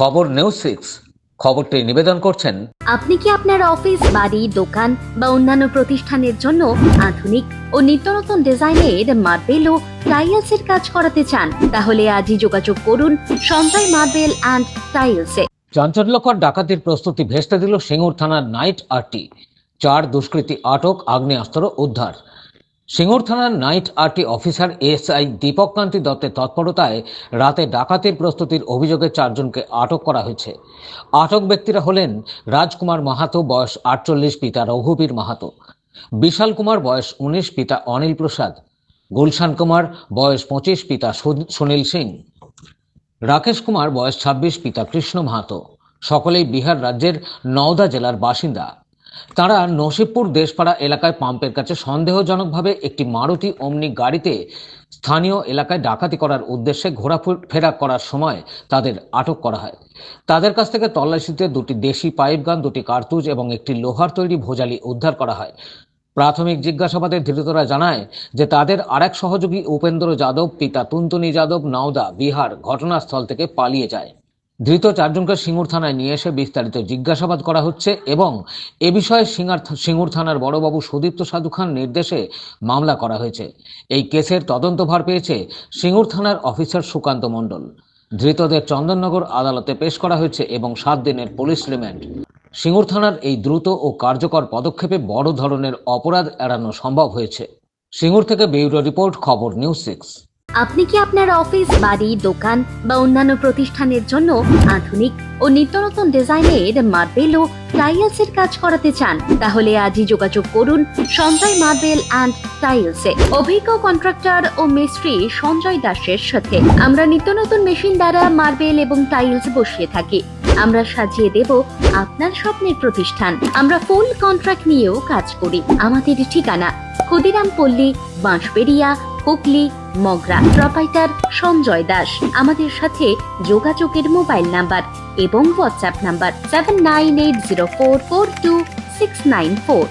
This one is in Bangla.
খবর নিউজ 6 খবরটি নিবেদন করছেন। আপনি কি আপনার অফিস, বাড়ি, দোকান বা অন্যান্য প্রতিষ্ঠানের জন্য আধুনিক ও নিত্যনতুন ডিজাইনের মার্বেল ও টাইলস এর কাজ করাতে চান? তাহলে আজই যোগাযোগ করুন সঞ্জয় মার্বেল অ্যান্ড টাইলসে। চাঞ্চল্যকর ডাকাতির প্রস্তুতি ভেস্তে দিল সিঙ্গুর থানার নাইট আরটি। 4 দুষ্কৃতী আটক, আগ্নেয়াস্ত্র উদ্ধার। সিঙ্গুর থানার night RT officer SI Dipak Kanti দত্তের তৎপরতায় রাতে ডাকাতির প্রস্তুতির অভিযোগে 4 জনকে আটক করা হয়েছে। আটক ব্যক্তিরা হলেন রাজকুমার মাহাতো, বয়স 48, পিতা রঘুবীর মাহাতো; বিশাল কুমার, বয়স 19, পিতা অনিল প্রসাদ; গুলশান কুমার, বয়স 25, পিতা সুনীল সিং; রাকেশ কুমার, বয়স 26, পিতা কৃষ্ণ মাহাতো। সকলেই বিহার রাজ্যের নওদা জেলার বাসিন্দা। তারা নসিবপুর দেশপাড়া এলাকায় পাম্পের কাছে সন্দেহজনকভাবে একটি মারুতি ওমনি গাড়িতে স্থানীয় এলাকায় ডাকাতি করার উদ্দেশ্যে ঘোরাফেরা করার সময় তাদের আটক করা হয়। তাদের কাছ থেকে তল্লাশিতে 2টি দেশি পাইপ গান, 2টি কার্তুজ এবং একটি লোহার তৈরি ভোজালি উদ্ধার করা হয়। প্রাথমিক জিজ্ঞাসাবাদে ধৃতরা জানায় যে তাদের আরেক সহযোগী উপেন্দ্র যাদব, পিতা তুনতুনি যাদব, নওদা, বিহার, ঘটনাস্থল থেকে পালিয়ে যায়। ধৃত 4 জনকে সিঙ্গুর থানায় নিয়ে এসে বিস্তারিত জিজ্ঞাসাবাদ করা হচ্ছে এবং এ বিষয়ে সিঙ্গুর থানার বড়বাবু সুদীপ্ত সাধু খান নির্দেশে মামলা করা হয়েছে। এই কেসের তদন্তভার পেয়েছে সিঙ্গুর থানার অফিসার সুকান্ত মণ্ডল। ধৃতদের চন্দননগর আদালতে পেশ করা হয়েছে এবং 7 দিনের পুলিশ রিমান্ড। সিঙ্গুর থানার এই দ্রুত ও কার্যকর পদক্ষেপে বড় ধরনের অপরাধ এড়ানো সম্ভব হয়েছে। সিঙ্গুর থেকে ব্যুরো রিপোর্ট, খবর নিউজ 6। আপনি কি আপনার অফিস, বাড়ি, দোকান বা অন্যান্য প্রতিষ্ঠানের জন্য আধুনিক ও নিত্যনতুন ডিজাইনের মার্বেল ও টাইলস এর কাজ করাতে চান? তাহলে আজই যোগাযোগ করুন সঞ্জয় মার্বেল অ্যান্ড টাইলসে। অভিজ্ঞ কন্ট্রাক্টর ও মিস্ত্রি সঞ্জয় দাসের সাথে আমরা নিত্যনতুন মেশিন দ্বারা মার্বেল এবং টাইলস বসিয়ে থাকি। আমরা সাজিয়ে দেব আপনার স্বপ্নের প্রতিষ্ঠান। আমরা ফুল কন্ট্রাক্ট নিয়েও কাজ করি। আমাদের ঠিকানা ক্ষুদিরাম পল্লী, বাঁশবেড়িয়া, হুগলি, মগরা। প্রোপাইটার সঞ্জয় দাস। আমাদের সাথে যোগাযোগের মোবাইল নাম্বার এবং হোয়াটসঅ্যাপ নাম্বার 7980442694।